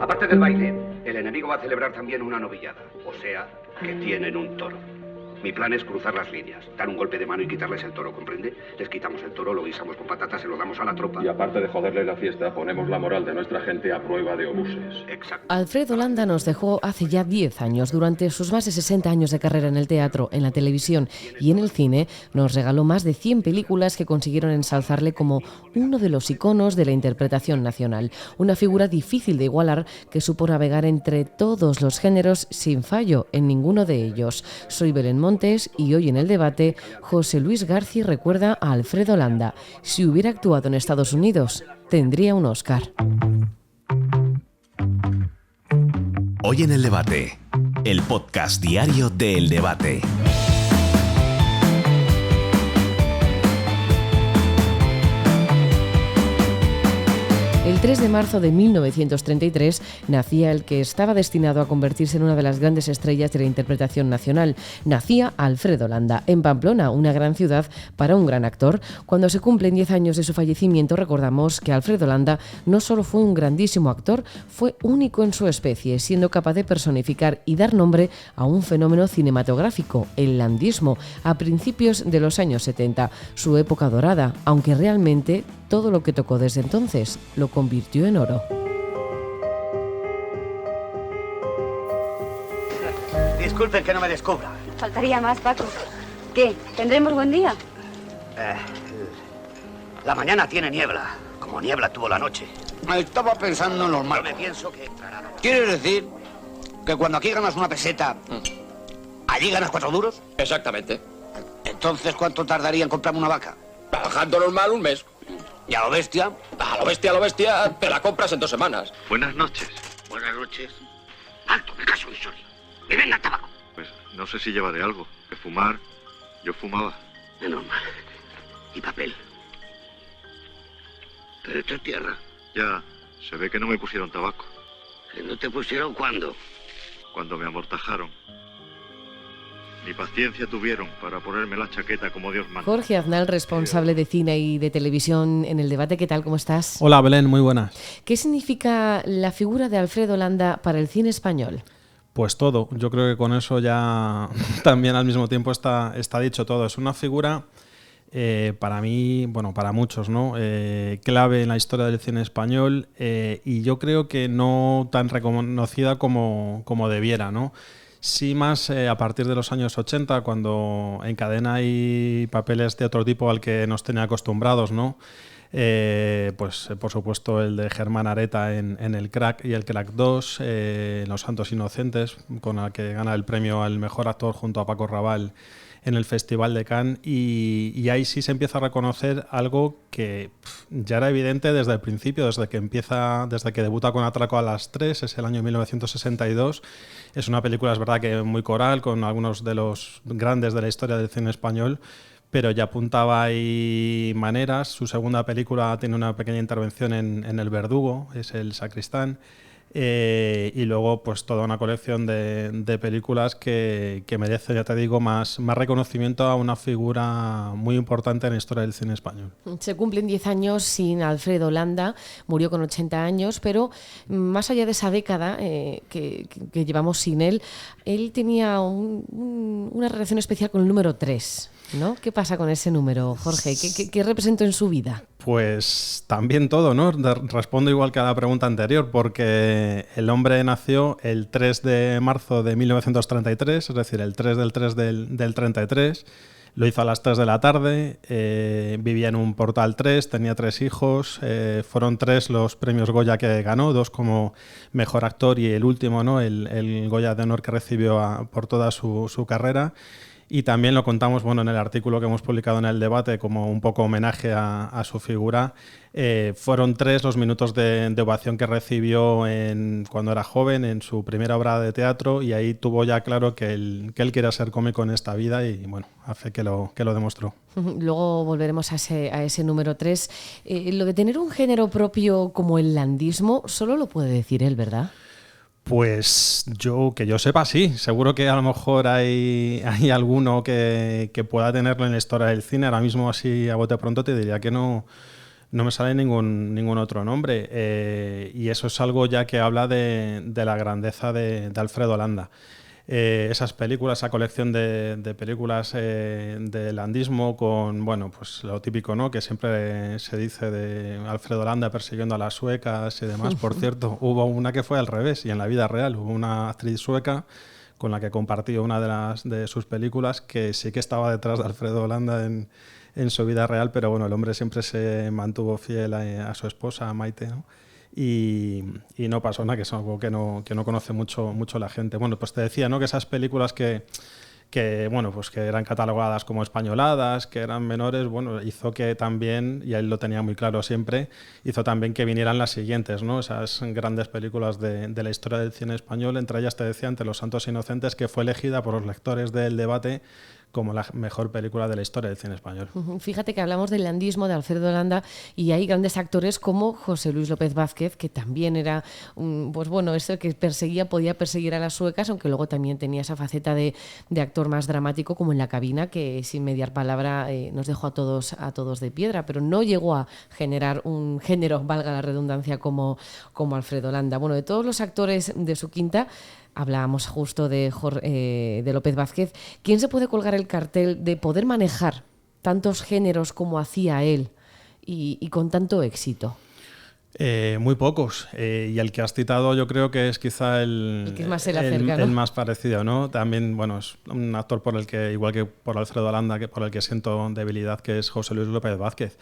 Aparte del baile, el enemigo va a celebrar también una novillada. O sea, que tienen un toro. Mi plan es cruzar las líneas, dar un golpe de mano y quitarles el toro, ¿comprende? Les quitamos el toro, lo guisamos con patatas, se lo damos a la tropa. Y aparte de joderle la fiesta, ponemos la moral de nuestra gente a prueba de obuses. Exacto. Alfredo Landa nos dejó hace ya 10 años. Durante sus más de 60 años de carrera en el teatro, en la televisión y en el cine, nos regaló más de 100 películas que consiguieron ensalzarle como uno de los iconos de la interpretación nacional. Una figura difícil de igualar que supo navegar entre todos los géneros sin fallo en ninguno de ellos. Soy Belén Montes y hoy en el debate, José Luis García recuerda a Alfredo Landa. Si hubiera actuado en Estados Unidos, tendría un Oscar. Hoy en el debate, el podcast diario de El Debate. El 3 de marzo de 1933 nacía el que estaba destinado a convertirse en una de las grandes estrellas de la interpretación nacional. Nacía Alfredo Landa, en Pamplona, una gran ciudad para un gran actor. Cuando se cumplen 10 años de su fallecimiento, recordamos que Alfredo Landa no solo fue un grandísimo actor, fue único en su especie, siendo capaz de personificar y dar nombre a un fenómeno cinematográfico, el landismo, a principios de los años 70, su época dorada, aunque realmente todo lo que tocó desde entonces lo convirtió en oro. Disculpen que no me descubra. Faltaría más, Paco. ¿Qué? ¿Tendremos buen día? La mañana tiene niebla, como niebla tuvo la noche. Estaba pensando en los Yo marcos. me pienso que entrará. ¿Quieres decir que cuando aquí ganas una peseta, allí ganas 4 duros? Exactamente. Entonces, ¿cuánto tardaría en comprarme una vaca? Trabajando normal un mes. ¿Y a lo bestia? A lo bestia, te la compras en 2 semanas. Buenas noches. Buenas noches. Alto, me caso en Soria. Me venga el tabaco. Pues no sé si llevaré algo. De fumar, yo fumaba. Es normal. Y papel. Pero esto es tierra. Ya, se ve que no me pusieron tabaco. ¿Que no te pusieron cuándo? Cuando me amortajaron. Ni paciencia tuvieron para ponerme la chaqueta como Dios manda. Jorge Aznal, responsable de cine y de televisión en El Debate. ¿Qué tal? ¿Cómo estás? Hola Belén, muy buenas. ¿Qué significa la figura de Alfredo Landa para el cine español? Pues todo, yo creo que con eso ya también al mismo tiempo está dicho todo. Es una figura para mí, bueno, para muchos, ¿no? Clave en la historia del cine español y yo creo que no tan reconocida como debiera, ¿no? Sí, más a partir de los años 80, cuando encadena ahí papeles de otro tipo al que nos tenía acostumbrados, ¿no? Pues por supuesto el de Germán Areta en El Crack y El Crack 2, Los Santos Inocentes, con el que gana el premio al mejor actor junto a Paco Rabanne en el Festival de Cannes, y ahí sí se empieza a reconocer algo que ya era evidente desde el principio, desde que debuta con Atraco a las 3, es el año 1962. Es una película, es verdad que muy coral, con algunos de los grandes de la historia del cine español, pero ya apuntaba ahí maneras. Su segunda película tiene una pequeña intervención en El Verdugo, es El Sacristán. Y luego pues toda una colección de películas que merece, ya te digo, más reconocimiento a una figura muy importante en la historia del cine español. Se cumplen 10 años sin Alfredo Landa, murió con 80 años, pero más allá de esa década que llevamos sin él tenía una relación especial con el número 3, ¿no? ¿Qué pasa con ese número, Jorge? ¿Qué representó en su vida? Pues también todo, ¿no? Respondo igual que a la pregunta anterior, porque el hombre nació el 3 de marzo de 1933, es decir, el 3 del 33, lo hizo a las 3 de la tarde, vivía en un Portal 3, tenía 3 hijos, fueron 3 los premios Goya que ganó, 2 como mejor actor y el último, ¿no? El Goya de honor que recibió por toda su carrera. Y también lo contamos, bueno, en el artículo que hemos publicado en El Debate como un poco homenaje a su figura. Fueron 3 los minutos de ovación que recibió cuando era joven, en su primera obra de teatro, y ahí tuvo ya claro que él quería ser cómico en esta vida y bueno, hace que lo demostró. Luego volveremos a ese número 3. Lo de tener un género propio como el landismo, solo lo puede decir él, ¿verdad? Pues que yo sepa, sí. Seguro que a lo mejor hay alguno que pueda tenerlo en la historia del cine. Ahora mismo, así a bote pronto, te diría que no no me sale ningún otro nombre. Y eso es algo ya que habla de la grandeza de Alfredo Landa. Esas películas, esa colección de películas de landismo con, bueno, pues lo típico, ¿no? Que siempre se dice de Alfredo Landa persiguiendo a las suecas y demás. Por cierto, hubo una que fue al revés y en la vida real hubo una actriz sueca con la que compartió una de sus películas que sí que estaba detrás de Alfredo Landa en su vida real, pero bueno, el hombre siempre se mantuvo fiel a su esposa, a Maite, ¿no? Y no pasó nada, que es algo que no conoce mucho la gente. Bueno, pues te decía, ¿no? Que esas películas que bueno, pues que eran catalogadas como españoladas, que eran menores, bueno, hizo que también, y él lo tenía muy claro siempre, hizo también que vinieran las siguientes, ¿no? Esas grandes películas de la historia del cine español, entre ellas te decía Ante los Santos Inocentes, que fue elegida por los lectores del Debate como la mejor película de la historia del cine español. Fíjate que hablamos del landismo de Alfredo Landa y hay grandes actores como José Luis López Vázquez, que también era, pues bueno, eso que podía perseguir a las suecas, aunque luego también tenía esa faceta de actor más dramático, como en La Cabina, que sin mediar palabra nos dejó a todos de piedra, pero no llegó a generar un género, valga la redundancia, como Alfredo Landa. Bueno, de todos los actores de su quinta, hablábamos justo de López Vázquez. ¿Quién se puede colgar el cartel de poder manejar tantos géneros como hacía él y con tanto éxito? Muy pocos. Y el que has citado yo creo que es quizá el que más se le acerca, ¿no? El más parecido, ¿no? También, bueno, es un actor por el que, igual que por Alfredo Landa, por el que siento debilidad, que es José Luis López Vázquez.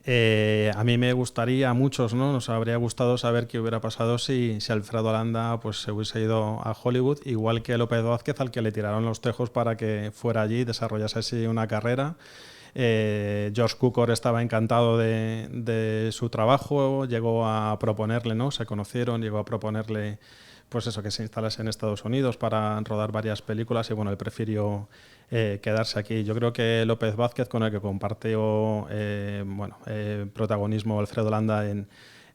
A mí me gustaría, a muchos, ¿no? Nos habría gustado saber qué hubiera pasado si Alfredo Landa pues, se hubiese ido a Hollywood, igual que López Vázquez, al que le tiraron los tejos para que fuera allí y desarrollase así una carrera. George Cukor estaba encantado de su trabajo, llegó a proponerle, ¿no? Se conocieron, llegó a proponerle pues eso, que se instalase en Estados Unidos para rodar varias películas y bueno, él prefirió quedarse aquí. Yo creo que López Vázquez, con el que compartió protagonismo Alfredo Landa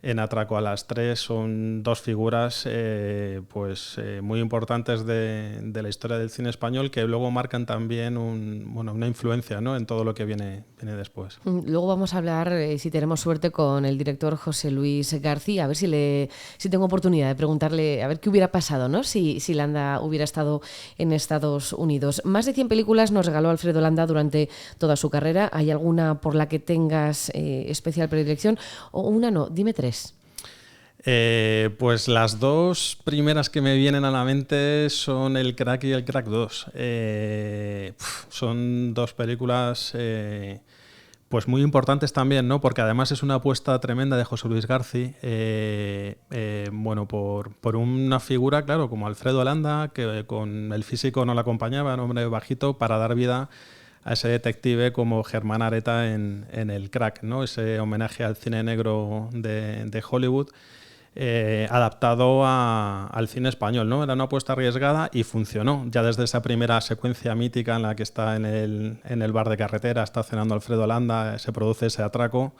en Atraco a las 3, son dos figuras muy importantes de la historia del cine español, que luego marcan también una influencia, ¿no? en todo lo que viene después. Luego vamos a hablar, si tenemos suerte, con el director José Luis García, a ver si tengo oportunidad de preguntarle a ver qué hubiera pasado, ¿no? si Landa hubiera estado en Estados Unidos. Más de 100 películas nos regaló Alfredo Landa durante toda su carrera. ¿Hay alguna por la que tengas especial predilección? O una no, dime 3. Pues las dos primeras que me vienen a la mente son El Crack y El Crack 2. Son dos películas pues muy importantes también, ¿no? Porque además es una apuesta tremenda de José Luis García, por una figura, claro, como Alfredo Landa, que con el físico no le acompañaba, un hombre bajito, para dar vida a ese detective como Germán Areta en El Crack, ¿no? Ese homenaje al cine negro de Hollywood, adaptado al cine español, ¿no? Era una apuesta arriesgada y funcionó. Ya desde esa primera secuencia mítica en la que está en el bar de carretera, está cenando Alfredo Landa, se produce ese atraco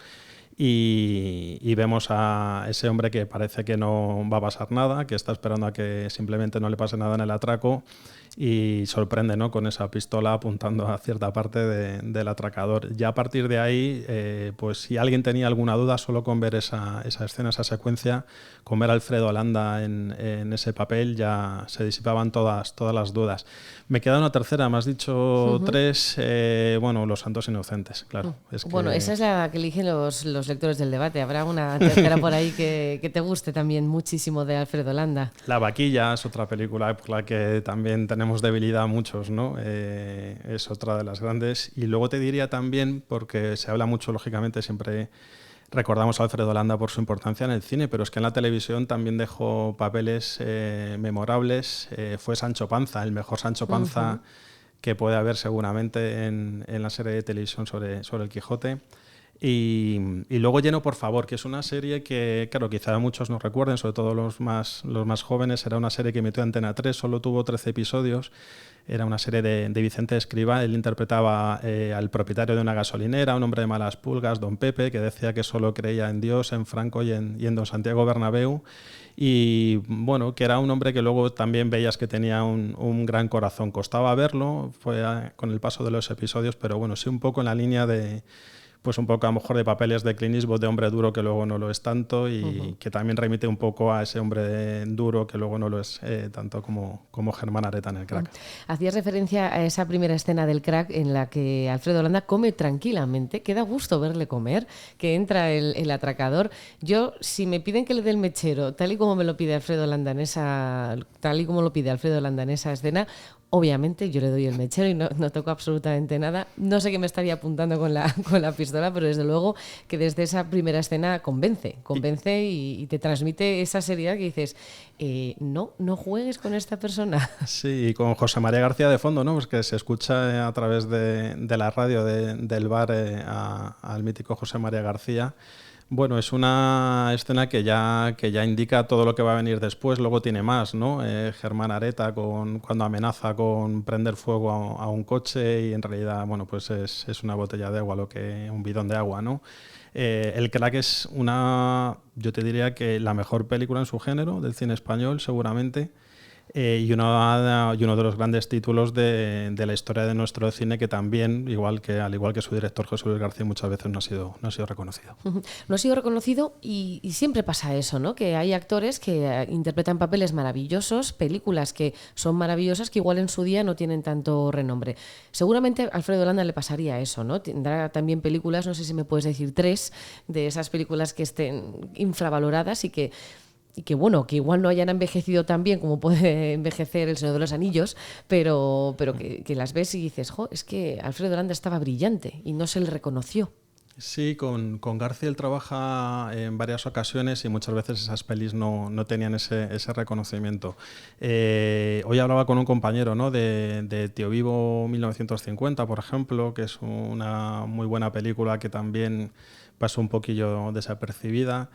y vemos a ese hombre que parece que no va a pasar nada, que está esperando a que simplemente no le pase nada en el atraco, y sorprende, ¿no? Con esa pistola apuntando a cierta parte del atracador. Ya a partir de ahí, pues si alguien tenía alguna duda, solo con ver esa escena, esa secuencia, con ver a Alfredo Landa en ese papel, ya se disipaban todas las dudas. Me queda una tercera, me has dicho 3, Los Santos Inocentes, claro. Bueno, esa es la que eligen los lectores del Debate. Habrá una tercera por ahí que te guste también muchísimo de Alfredo Landa. La Vaquilla es otra película por la que también tenemos debilidad a muchos, ¿no? Es otra de las grandes. Y luego te diría también, porque se habla mucho, lógicamente, siempre recordamos a Alfredo Landa por su importancia en el cine, pero es que en la televisión también dejó papeles memorables. Fue Sancho Panza, el mejor Sancho Panza que puede haber seguramente en la serie de televisión sobre el Quijote. Y luego Lleno por favor, que es una serie que, claro, quizá muchos no recuerden, sobre todo los más jóvenes. Era una serie que emitió Antena 3, solo tuvo 13 episodios. Era una serie de Vicente Escrivá. Él interpretaba al propietario de una gasolinera, un hombre de malas pulgas, don Pepe, que decía que solo creía en Dios, en Franco y en don Santiago Bernabéu. Y bueno, que era un hombre que luego también veías que tenía un gran corazón. Costaba verlo, fue con el paso de los episodios, pero bueno, sí un poco en la línea de pues un poco a lo mejor de papeles de Clint Eastwood, de hombre duro que luego no lo es tanto, y que también remite un poco a ese hombre duro que luego no lo es tanto como Germán Areta en el Crack. Hacías referencia a esa primera escena del Crack en la que Alfredo Landa come tranquilamente, que da gusto verle comer, que entra el atracador. Yo, si me piden que le dé el mechero, tal y como lo pide Alfredo Landa en esa escena, obviamente yo le doy el mechero y no toco absolutamente nada. No sé qué me estaría apuntando con la pistola, pero desde luego que desde esa primera escena convence y te transmite esa seriedad que dices, no juegues con esta persona. Sí, y con José María García de fondo, ¿no? Pues que se escucha a través de la radio del bar al mítico José María García. Bueno, es una escena que ya indica todo lo que va a venir después. Luego tiene más, ¿no? Germán Areta cuando amenaza con prender fuego a un coche y en realidad, bueno, pues es una botella de agua, un bidón de agua, ¿no? El Crack es yo te diría que la mejor película en su género del cine español, seguramente. Y uno de los grandes títulos de la historia de nuestro cine, que también, al igual que su director José Luis García, muchas veces no ha sido reconocido. No ha sido reconocido y siempre pasa eso, ¿no? Que hay actores que interpretan papeles maravillosos, películas que son maravillosas, que igual en su día no tienen tanto renombre. Seguramente a Alfredo Landa le pasaría eso, ¿no? Tendrá también películas, no sé si me puedes decir 3, de esas películas que estén infravaloradas y que igual no hayan envejecido tan bien como puede envejecer El Señor de los Anillos, pero que las ves y dices, es que Alfredo Landa estaba brillante y no se le reconoció. Sí, con García él trabaja en varias ocasiones y muchas veces esas pelis no tenían ese reconocimiento. Hoy hablaba con un compañero, ¿no? de Tío Vivo 1950, por ejemplo, que es una muy buena película que también pasó un poquillo desapercibida.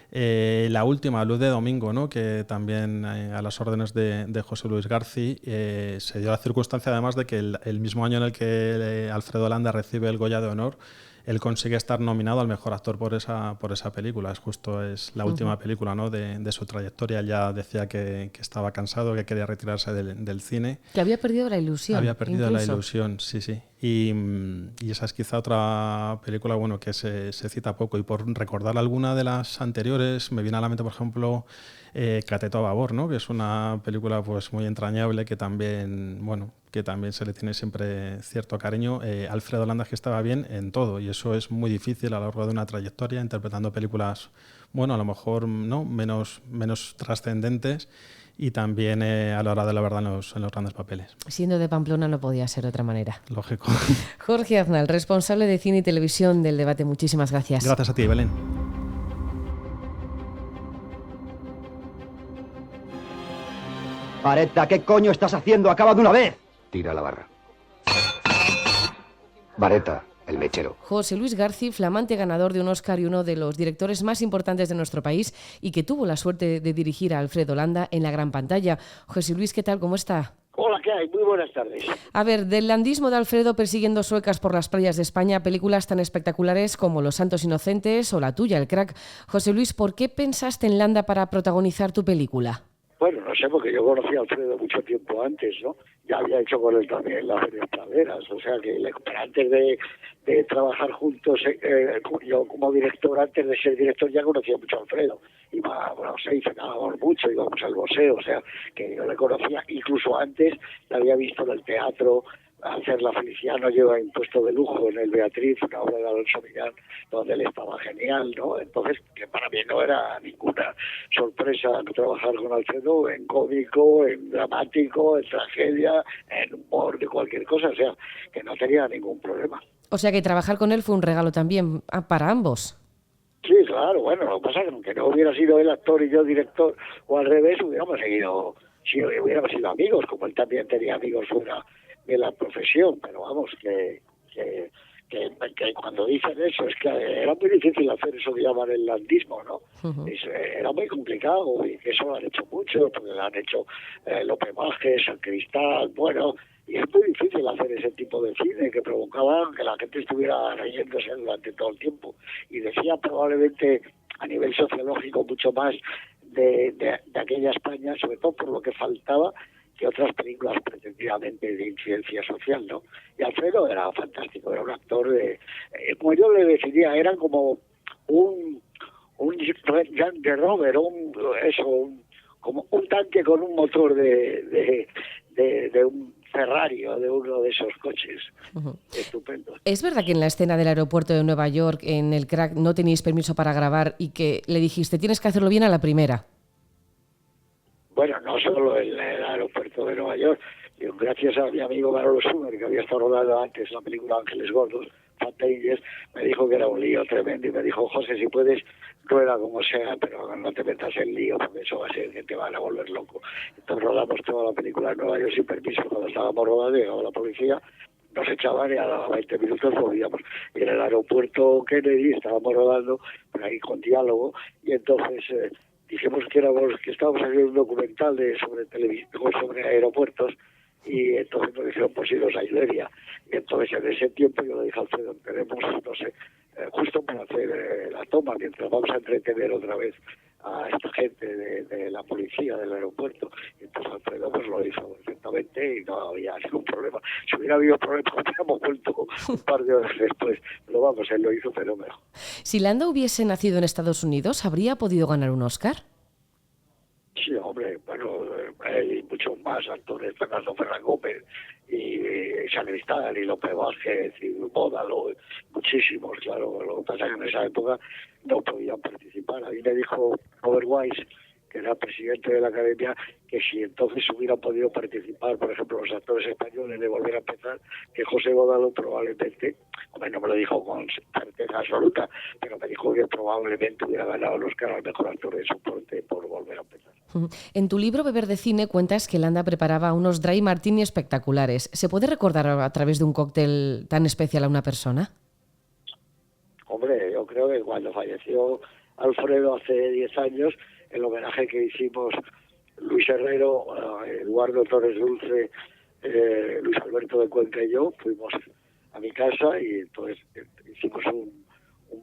La última, Luz de Domingo, ¿no? Que también a las órdenes de José Luis García se dio la circunstancia además de que el mismo año en el que Alfredo Landa recibe el Goya de Honor, él consigue estar nominado al mejor actor por esa película. Es la última película, ¿no? de su trayectoria. Él ya decía que estaba cansado, que quería retirarse del cine. Que había perdido la ilusión. Había perdido la ilusión, sí. Y esa es quizá otra película que se cita poco. Y por recordar alguna de las anteriores, me viene a la mente, por ejemplo, Cateto a Babor, ¿no? Que es una película pues muy entrañable que también se le tiene siempre cierto cariño. Alfredo Landa que estaba bien en todo y eso es muy difícil a lo largo de una trayectoria, interpretando películas, a lo mejor no menos trascendentes y también a la hora de la verdad en los grandes papeles. Siendo de Pamplona no podía ser de otra manera. Lógico. Jorge Aznal, responsable de Cine y Televisión del Debate, muchísimas gracias. Gracias a ti, Belén. Areta, ¿qué coño estás haciendo? ¡Acaba de una vez! Tira la barra. Vareta, el mechero. José Luis García, flamante ganador de un Oscar y uno de los directores más importantes de nuestro país y que tuvo la suerte de dirigir a Alfredo Landa en la gran pantalla. José Luis, ¿qué tal? ¿Cómo está? Hola, ¿qué hay? Muy buenas tardes. A ver, del landismo de Alfredo persiguiendo suecas por las playas de España, películas tan espectaculares como Los Santos Inocentes o la tuya, El Crack. José Luis, ¿por qué pensaste en Landa para protagonizar tu película? Bueno, no sé, porque yo conocí a Alfredo mucho tiempo antes, ¿no? Ya había hecho con él también las Ferias Praderas, o sea que pero antes de trabajar juntos, yo como director, antes de ser director, ya conocía mucho a Alfredo. Cenábamos mucho, íbamos al museo, o sea que yo le conocía, incluso antes le había visto en el teatro, hacer La Feliciano, lleva impuesto de lujo en el Beatriz, una obra de Alonso Millán, donde él estaba genial, ¿no? Entonces, que para mí no era ninguna sorpresa trabajar con Alfredo en cómico, en dramático, en tragedia, en humor, de cualquier cosa, o sea, que no tenía ningún problema. O sea que trabajar con él fue un regalo también para ambos. Sí, claro, bueno, lo que pasa es que aunque no hubiera sido él actor y yo director, o al revés, hubiéramos sido amigos, como él también tenía amigos fuera de la profesión, pero vamos, que cuando dicen eso es que era muy difícil hacer eso que llaman el landismo, ¿no? Uh-huh. Era muy complicado y eso lo han hecho mucho, porque lo han hecho Lope Majes, San Cristal, y es muy difícil hacer ese tipo de cine que provocaba que la gente estuviera riéndose durante todo el tiempo y decía probablemente a nivel sociológico mucho más de aquella España, sobre todo por lo que faltaba que otras películas pretendidamente de incidencia social, ¿no? Y Alfredo era fantástico, era un actor como yo le definía, era como un Range Rover, como un tanque con un motor de un Ferrari o de uno de esos coches. Estupendo. ¿Es verdad que en la escena del aeropuerto de Nueva York, en el Crack, no teníais permiso para grabar y que le dijiste tienes que hacerlo bien a la primera? Bueno, no solo en el aeropuerto de Nueva York. Gracias a mi amigo Manolo Sumer, que había estado rodando antes la película Ángeles Gordos, Fantailles, me dijo que era un lío tremendo y me dijo, José, si puedes, rueda como sea, pero no te metas en lío porque eso va a ser que te van a volver loco. Entonces rodamos toda la película en Nueva York sin permiso. Cuando estábamos rodando, llegaba la policía, nos echaban y a los 20 minutos volvíamos. Y en el aeropuerto Kennedy estábamos rodando, por ahí con diálogo, y entonces dijimos que estábamos haciendo un documental sobre aeropuertos, y entonces nos dijeron, pues iros a Iberia. Y entonces en ese tiempo yo le dije a Alfredo, tenemos, no sé, justo para hacer la toma, mientras vamos a entretener otra vez a esta gente de la policía del aeropuerto. Y entonces Alfredo pues lo hizo perfectamente y no había ningún problema. Si hubiera habido problemas, hubiéramos vuelto un par de horas después. Pero vamos, él lo hizo fenómeno. Si Landa hubiese nacido en Estados Unidos, ¿habría podido ganar un Oscar? Sí, hombre, bueno, hay muchos más actores, Fernando Ferran Gómez y Sacristán y López Vázquez y Bódalo, muchísimos, claro. Lo que pasa es que en esa época no podían participar. A mí me dijo Robert Wise, que era presidente de la Academia, que si entonces hubieran podido participar, por ejemplo, los actores españoles de Volver a Empezar, que José Bódalo probablemente, hombre, no me lo dijo con certeza absoluta, pero me dijo que probablemente hubiera ganado el Oscar al mejor actor de soporte por Volver a Empezar. En tu libro Beber de Cine cuentas que Landa preparaba unos dry martini espectaculares. ¿Se puede recordar a través de un cóctel tan especial a una persona? Hombre, yo creo que cuando falleció Alfredo hace 10 años, el homenaje que hicimos Luis Herrero, Eduardo Torres Dulce, Luis Alberto de Cuenca y yo, fuimos a mi casa y entonces hicimos un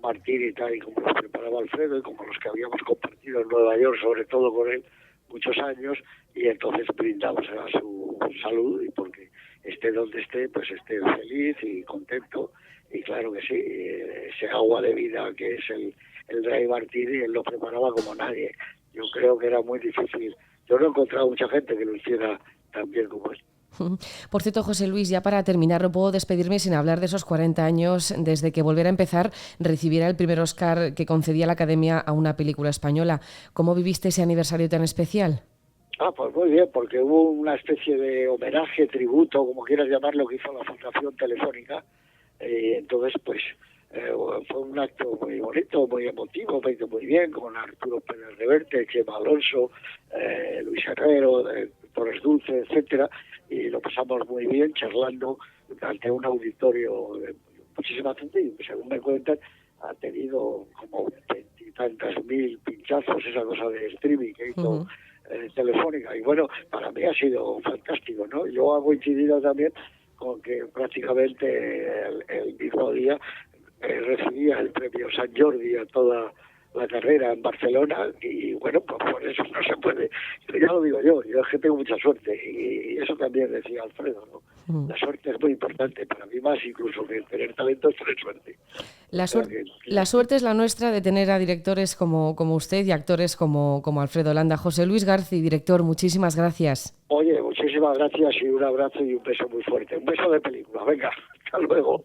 martini tal y como los preparaba Alfredo y como los que habíamos compartido en Nueva York, sobre todo con él, muchos años, y entonces brindamos a su salud y porque esté donde esté, pues esté feliz y contento. Y claro que sí, ese agua de vida que es el dry martini, él lo preparaba como nadie. Yo creo que era muy difícil. Yo no he encontrado mucha gente que lo hiciera tan bien como él. Por cierto, José Luis, ya para terminar, no puedo despedirme sin hablar de esos 40 años desde que Volver a Empezar recibiera el primer Oscar que concedía la Academia a una película española. ¿Cómo viviste ese aniversario tan especial? Pues muy bien, porque hubo una especie de homenaje, tributo, como quieras llamarlo, que hizo la Fundación Telefónica. Entonces, pues, fue un acto muy bonito, muy emotivo, me hizo muy bien, con Arturo Pérez Reverte, Chema Alonso, Luis Herrero, Torres Dulce, etcétera, y lo pasamos muy bien charlando ante un auditorio de muchísima gente y según me cuentan ha tenido como 20 y tantas mil pinchazos, esa cosa de streaming que hizo Telefónica, y bueno, para mí ha sido fantástico, ¿no? Yo he coincidido también con que prácticamente el mismo día recibía el premio San Jordi a toda la carrera en Barcelona y bueno, pues por eso no se puede. Pero ya lo digo yo es que tengo mucha suerte y eso también decía Alfredo, ¿no? La suerte es muy importante, para mí más incluso que tener talento es tener suerte. La suerte es la nuestra de tener a directores como usted y actores como Alfredo Landa. José Luis Garci, director, muchísimas gracias. Oye, muchísimas gracias y un abrazo y un beso muy fuerte. Un beso de película. Venga, hasta luego.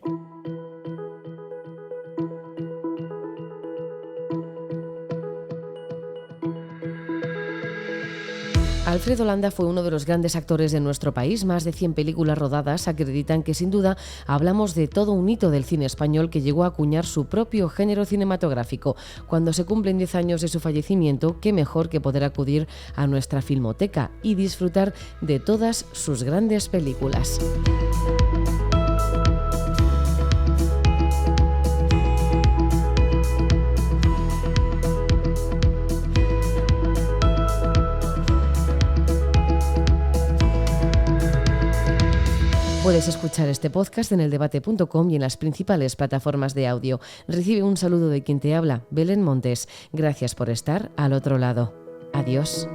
Alfredo Landa fue uno de los grandes actores de nuestro país. Más de 100 películas rodadas acreditan que sin duda hablamos de todo un hito del cine español que llegó a acuñar su propio género cinematográfico. Cuando se cumplen 10 años de su fallecimiento, qué mejor que poder acudir a nuestra filmoteca y disfrutar de todas sus grandes películas. Puedes escuchar este podcast en eldebate.com y en las principales plataformas de audio. Recibe un saludo de quien te habla, Belén Montes. Gracias por estar al otro lado. Adiós.